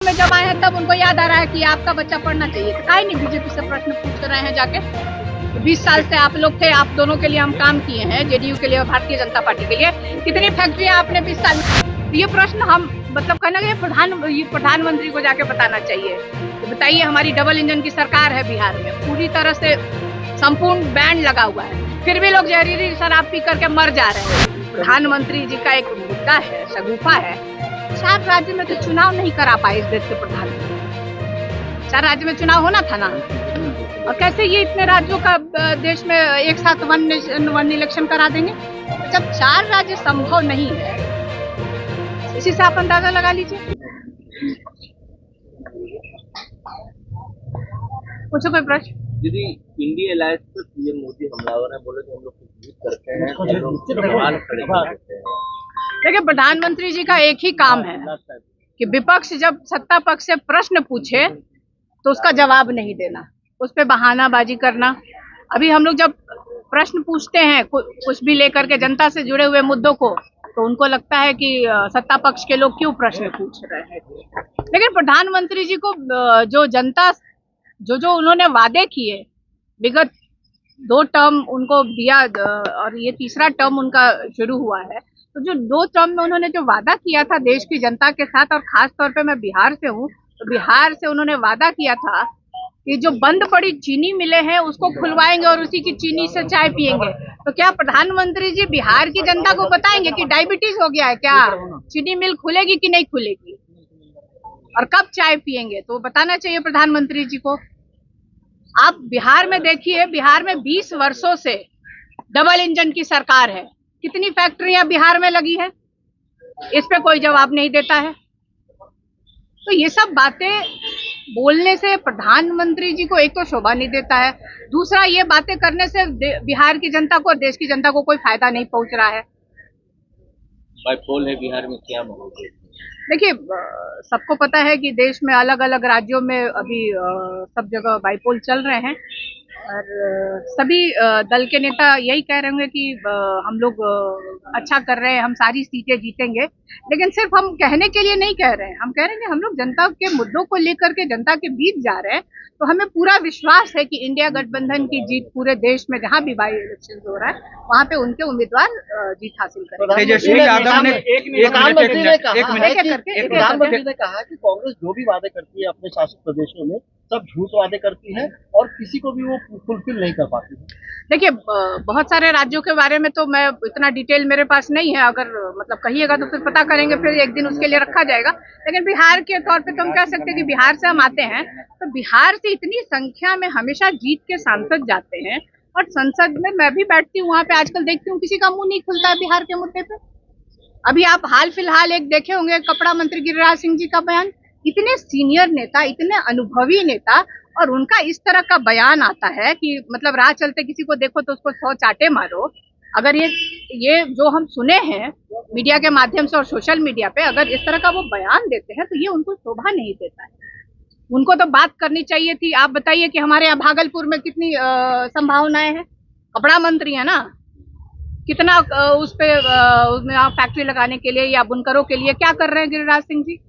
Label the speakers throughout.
Speaker 1: में जब आए हैं तब उनको याद आ रहा है कि आपका बच्चा पढ़ना चाहिए। काहे नहीं बीजेपी से प्रश्न पूछ रहे हैं जाके? 20 साल से आप लोग थे, आप दोनों के लिए हम काम किए हैं, जेडीयू के लिए और भारतीय जनता पार्टी के लिए। कितनी फैक्ट्रियां आपने 20 साल में? ये प्रश्न हम मतलब कहना ये प्रधानमंत्री को जाके बताना चाहिए। तो बताइए, हमारी डबल इंजन की सरकार है बिहार में, पूरी तरह से संपूर्ण बैन लगा हुआ है, फिर भी लोग जहरीली शराब पी करके मर जा रहे हैं। प्रधानमंत्री जी का एक मुद्दा है, शगुफा है। 4 राज्य में तो चुनाव नहीं करा पाए इस देश के प्रधानमंत्री। 4 राज्य में चुनाव होना था ना, और कैसे ये इतने राज्यों का देश में एक साथ वन इलेक्शन करा देंगे? जब 4 राज्य संभव नहीं है, इसी से आप अंदाजा लगा लीजिए। पूछो कोई प्रश्न।
Speaker 2: दीदी, इंडिया अलायंस पर पीएम मोदी हमलावर है, बोले कि हम लोग कुछ भी करते हैं तो लोग सवाल खड़े करते हैं।
Speaker 1: देखिए, प्रधानमंत्री जी का एक ही काम है कि विपक्ष जब सत्ता पक्ष से प्रश्न पूछे तो उसका जवाब नहीं देना, उस पर बहानाबाजी करना। अभी हम लोग जब प्रश्न पूछते हैं कुछ भी लेकर के जनता से जुड़े हुए मुद्दों को, तो उनको लगता है कि सत्ता पक्ष के लोग क्यों प्रश्न पूछ रहे हैं। लेकिन प्रधानमंत्री जी को जो जनता जो उन्होंने वादे किए, विगत 2 टर्म उनको दिया और ये तीसरा टर्म उनका शुरू हुआ है, तो जो 2 टर्म में उन्होंने जो वादा किया था देश की जनता के साथ, और खास तौर पे मैं बिहार से हूँ, तो बिहार से उन्होंने वादा किया था कि जो बंद पड़ी चीनी मिलें हैं उसको खुलवाएंगे और उसी की चीनी से चाय पिएंगे। तो क्या प्रधानमंत्री जी बिहार की जनता को बताएंगे कि डायबिटीज हो गया है क्या, चीनी मिल खुलेगी कि नहीं खुलेगी, और कब चाय पिएंगे? तो बताना चाहिए प्रधानमंत्री जी को। आप बिहार में देखिए, बिहार में 20 वर्षों से डबल इंजन की सरकार है, कितनी फैक्ट्रियां बिहार में लगी है, इस पे कोई जवाब नहीं देता है। तो ये सब बातें बोलने से प्रधानमंत्री जी को एक तो शोभा नहीं देता है, दूसरा ये बातें करने से बिहार की जनता को और देश की जनता को कोई फायदा नहीं पहुंच रहा है।
Speaker 2: बाइपोल है बिहार में, क्या माहौल है?
Speaker 1: देखिए, सबको पता है कि देश में अलग अलग राज्यों में अभी सब जगह बाइपोल चल रहे हैं, और सभी दल के नेता यही कह रहे होंगे कि हम लोग अच्छा कर रहे हैं, हम सारी सीटें जीतेंगे। लेकिन सिर्फ हम कहने के लिए नहीं कह रहे हैं, हम कह रहे हैं कि हम लोग जनता के मुद्दों को लेकर के जनता के बीच जा रहे हैं। तो हमें पूरा विश्वास है कि इंडिया गठबंधन की जीत पूरे देश में जहां भी बाई इलेक्शन हो रहा है वहां पे उनके उम्मीदवार जीत हासिल करेंगे।
Speaker 3: तेजस्वी यादव ने प्रधानमंत्री ने कहा कि कांग्रेस जो भी वादे करती है अपने शासित प्रदेशों में सब झूठ वादे करती है और किसी को भी वो फुलफिल नहीं कर पाती है।
Speaker 1: देखिए, बहुत सारे राज्यों के बारे में तो मैं इतना डिटेल मेरे पास नहीं है, अगर मतलब कहिएगा तो फिर पता करेंगे, फिर एक दिन उसके लिए रखा जाएगा। लेकिन बिहार के तौर पे तो हम कह सकते हैं कि बिहार से हम आते हैं, तो बिहार से इतनी संख्या में हमेशा जीत के सांसद जाते हैं, और संसद में मैं भी बैठती हूँ, वहां पे आजकल देखती हूँ किसी का मुंह नहीं खुलता है बिहार के मुद्दे पे। अभी आप हाल फिलहाल एक देखे होंगे कपड़ा मंत्री गिरिराज सिंह जी का बयान, इतने सीनियर नेता, इतने अनुभवी नेता, और उनका इस तरह का बयान आता है कि मतलब राह चलते किसी को देखो तो उसको 100 चाटे मारो। अगर ये जो हम सुने हैं मीडिया के माध्यम से और सोशल मीडिया पे, अगर इस तरह का वो बयान देते हैं तो ये उनको शोभा नहीं देता है। उनको तो बात करनी चाहिए थी। आप बताइए कि हमारे यहाँ भागलपुर में कितनी संभावनाएं हैं, कपड़ा मंत्री है ना, कितना उस पे फैक्ट्री लगाने के लिए या बुनकरों के लिए क्या कर रहे हैं गिरिराज सिंह जी।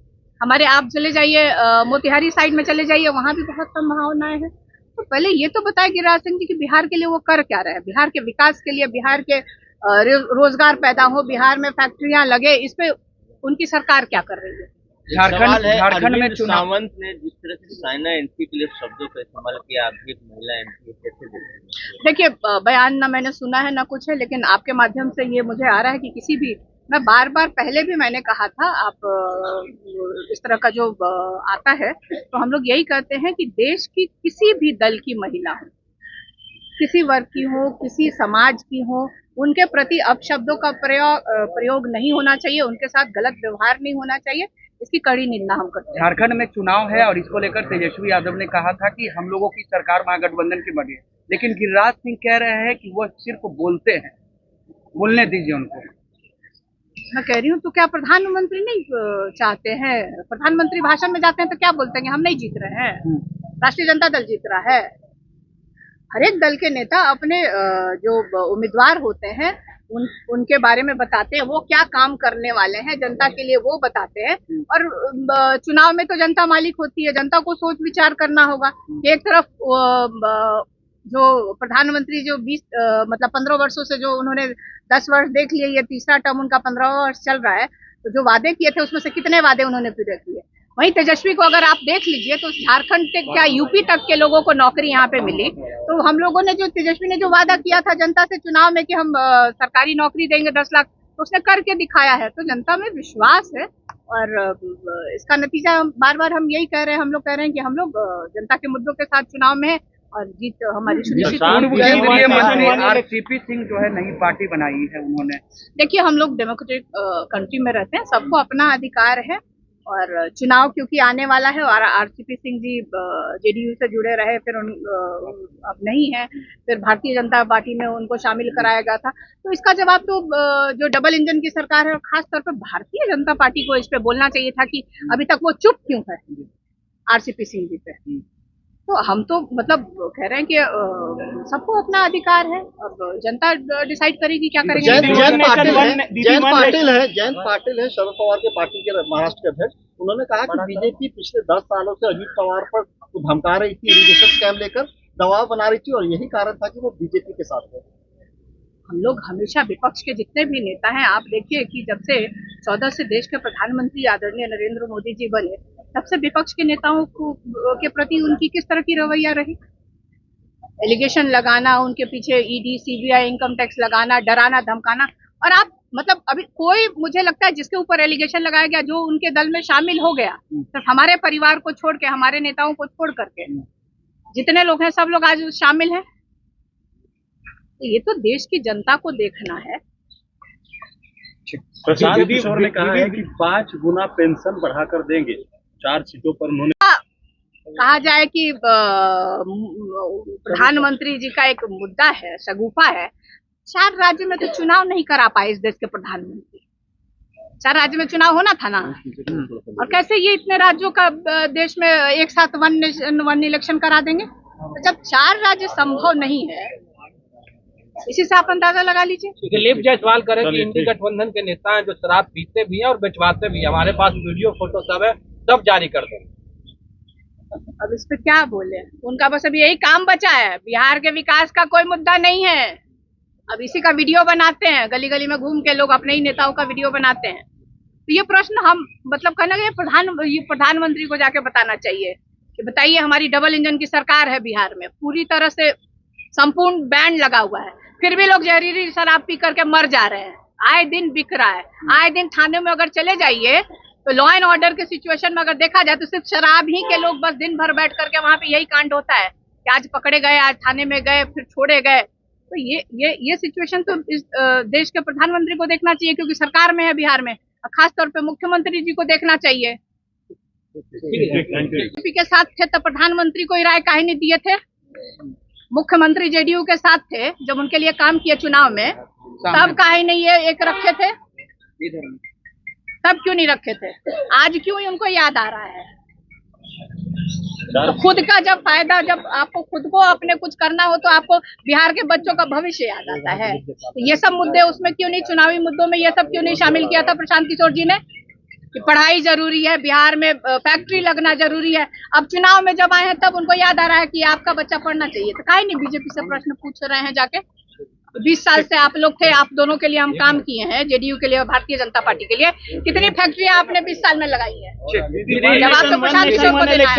Speaker 1: हमारे आप चले जाइए मोतिहारी साइड में चले जाइए, वहां भी बहुत संभावनाएं हैं। तो पहले ये तो बताए गिरिराज सिंह जी कि बिहार के लिए वो कर क्या रहे हैं, बिहार के विकास के लिए, बिहार के रोजगार पैदा हो, बिहार में फैक्ट्रियां लगे, इस पे उनकी सरकार क्या कर रही है।
Speaker 3: झारखंड में
Speaker 2: सावंत ने जिस तरह से साइना एनपी के लिए शब्दों का इस्तेमाल किया, आप भी एक महिला एमपी कैसे देखते हैं?
Speaker 1: देखिए, बयान ना मैंने सुना है ना कुछ है, लेकिन आपके माध्यम से ये मुझे आ रहा है कि किसी भी, मैं बार बार पहले भी मैंने कहा था, आप इस तरह का जो आता है तो हम लोग यही कहते हैं कि देश की किसी भी दल की महिला हो, किसी वर्ग की हो, किसी समाज की हो, उनके प्रति अपशब्दों का प्रयोग नहीं होना चाहिए, उनके साथ गलत व्यवहार नहीं होना चाहिए, इसकी कड़ी निंदा हम करते हैं।
Speaker 3: झारखंड में चुनाव है और इसको लेकर तेजस्वी यादव ने कहा था कि हम लोगों की सरकार महागठबंधन की बनी है, लेकिन गिरिराज सिंह कह रहे हैं कि वो सिर्फ बोलते हैं, बोलने दीजिए उनको।
Speaker 1: मैं कह रही हूँ, तो क्या प्रधानमंत्री नहीं चाहते हैं? प्रधानमंत्री भाषण में जाते हैं तो क्या बोलते हैं, हम नहीं जीत रहे हैं, राष्ट्रीय जनता दल जीत रहा है। हर एक दल के नेता अपने जो उम्मीदवार होते हैं उनके बारे में बताते हैं, वो क्या काम करने वाले हैं जनता के लिए वो बताते हैं। और चुनाव में तो जनता मालिक होती है, जनता को सोच विचार करना होगा। एक तरफ जो प्रधानमंत्री जो 15 वर्षों से जो उन्होंने 10 वर्ष देख लिए, ये तीसरा टर्म उनका 15वां वर्ष चल रहा है, तो जो वादे किए थे उसमें से कितने वादे उन्होंने पूरे किए। वहीं तेजस्वी को अगर आप देख लीजिए तो झारखंड से क्या यूपी तक के लोगों को नौकरी यहाँ पे मिली। तो हम लोगों ने जो तेजस्वी ने जो वादा किया था जनता से चुनाव में कि हम सरकारी नौकरी देंगे 10 लाख, तो उसने करके दिखाया है। तो जनता में विश्वास है और इसका नतीजा बार बार हम यही कह रहे हैं, हम लोग कह रहे हैं कि हम लोग जनता के मुद्दों के साथ चुनाव में है और जीत हमारी सुनिश्चित।
Speaker 4: केंद्रीय मंत्री आरसीपी सिंह जो है नई पार्टी बनाई है उन्होंने।
Speaker 1: देखिए, हम लोग डेमोक्रेटिक कंट्री में रहते हैं, सबको अपना अधिकार है और चुनाव क्योंकि आने वाला है और आरसीपी सिंह जी जेडीयू से जुड़े रहे, फिर अब नहीं है, फिर भारतीय जनता पार्टी में उनको शामिल कराया गया था। तो इसका जवाब तो जो डबल इंजन की सरकार है और खास तौर पर भारतीय जनता पार्टी को इस पे बोलना चाहिए था कि अभी तक वो चुप क्यों है आरसीपी सिंह जी पे। तो हम तो कह रहे हैं कि सबको अपना अधिकार है, अब जनता डिसाइड करेगी क्या करेंगे।
Speaker 3: जयंत पाटिल है शरद पवार के पार्टी के महाराष्ट्र के अध्यक्ष। उन्होंने कहा कि बीजेपी पिछले 10 सालों से अजीत पवार पर धमका रही थी, इरिगेशन स्कैम लेकर दबाव बना रही थी और यही कारण था कि वो बीजेपी के साथ है।
Speaker 1: हम लोग हमेशा विपक्ष के जितने भी नेता हैं, आप देखिए कि जब से 14 से देश के प्रधानमंत्री आदरणीय नरेंद्र मोदी जी बने, तब से विपक्ष के नेताओं के प्रति उनकी किस तरह की रवैया रही। एलिगेशन लगाना, उनके पीछे ईडी सीबीआई इनकम टैक्स लगाना, डराना धमकाना। और आप अभी कोई, मुझे लगता है जिसके ऊपर एलिगेशन लगाया गया, जो उनके दल में शामिल हो गया, सिर्फ हमारे परिवार को छोड़ के, हमारे नेताओं को छोड़ करके जितने लोग हैं सब लोग आज शामिल हैं। ये तो देश की जनता को देखना है।
Speaker 4: प्रशांत किशोर ने कहा है कि 5 गुना पेंशन बढ़ाकर देंगे। 4 सीटों पर उन्होंने
Speaker 1: कहा जाए कि प्रधानमंत्री जी का एक मुद्दा है, शगुफा है। 4 राज्य में तो चुनाव नहीं करा पाए इस देश के प्रधानमंत्री। 4 राज्य में चुनाव होना था ना, और कैसे ये इतने राज्यों का देश में एक साथ वन इलेक्शन करा देंगे। तो जब 4 राज्य संभव नहीं है, इसी से आप अंदाजा लगा लीजिए।
Speaker 2: दिलीप जायसवाल करें कि इंडी गठबंधन के नेता हैं जो शराब पीते भी हैं और बेचवाते भी हैं, हमारे पास वीडियो फोटो सब है, सब जारी कर देंगे।
Speaker 1: अब इस पे क्या बोले, उनका बस अभी यही काम बचा है। बिहार के विकास का कोई मुद्दा नहीं है, अब इसी का वीडियो बनाते हैं, गली गली में घूम के लोग अपने ही नेताओं का वीडियो बनाते हैं। तो ये प्रश्न हम कहना ये प्रधानमंत्री को जाके बताना चाहिए कि बताइए, हमारी डबल इंजन की सरकार है बिहार में, पूरी तरह से संपूर्ण बैन लगा हुआ है, फिर भी लोग जहरीली शराब पी करके मर जा रहे हैं। आए दिन बिक रहा है, आए दिन थाने में अगर चले जाइए तो लॉ एंड ऑर्डर के सिचुएशन में अगर देखा जाए तो सिर्फ शराब ही के लोग बस दिन भर बैठ करके वहां पे यही कांड होता है कि आज पकड़े गए, आज थाने में गए, फिर छोड़े गए। तो ये सिचुएशन तो इस देश के प्रधानमंत्री को देखना चाहिए, क्योंकि सरकार में है बिहार में, और खास तौर पे मुख्यमंत्री जी को देखना चाहिए। बीजेपी के साथ थे तो प्रधानमंत्री को राय काहे नहीं दिए थे। मुख्यमंत्री जेडीयू के साथ थे जब उनके लिए काम किए चुनाव में, तब काहे नहीं ये एक रखे थे, तब क्यों नहीं रखे थे, आज क्यों उनको याद आ रहा है। तो खुद का जब फायदा, जब आपको खुद को अपने कुछ करना हो तो आपको बिहार के बच्चों का भविष्य याद आता है। तो ये सब मुद्दे उसमें क्यों नहीं, चुनावी मुद्दों में ये सब क्यों नहीं शामिल किया था प्रशांत किशोर जी ने कि पढ़ाई जरूरी है, बिहार में फैक्ट्री लगना जरूरी है। अब चुनाव में जब आए हैं तब उनको याद आ रहा है कि आपका बच्चा पढ़ना चाहिए। तो काहे नहीं बीजेपी से प्रश्न पूछ रहे हैं जाके। 20 साल से आप लोग थे, आप दोनों के लिए हम काम किए हैं, जेडीयू के लिए और भारतीय जनता पार्टी के लिए। कितनी फैक्ट्रियां आपने 20 साल में लगाई है, जब आप तो प्रशांत किशोर को देना है।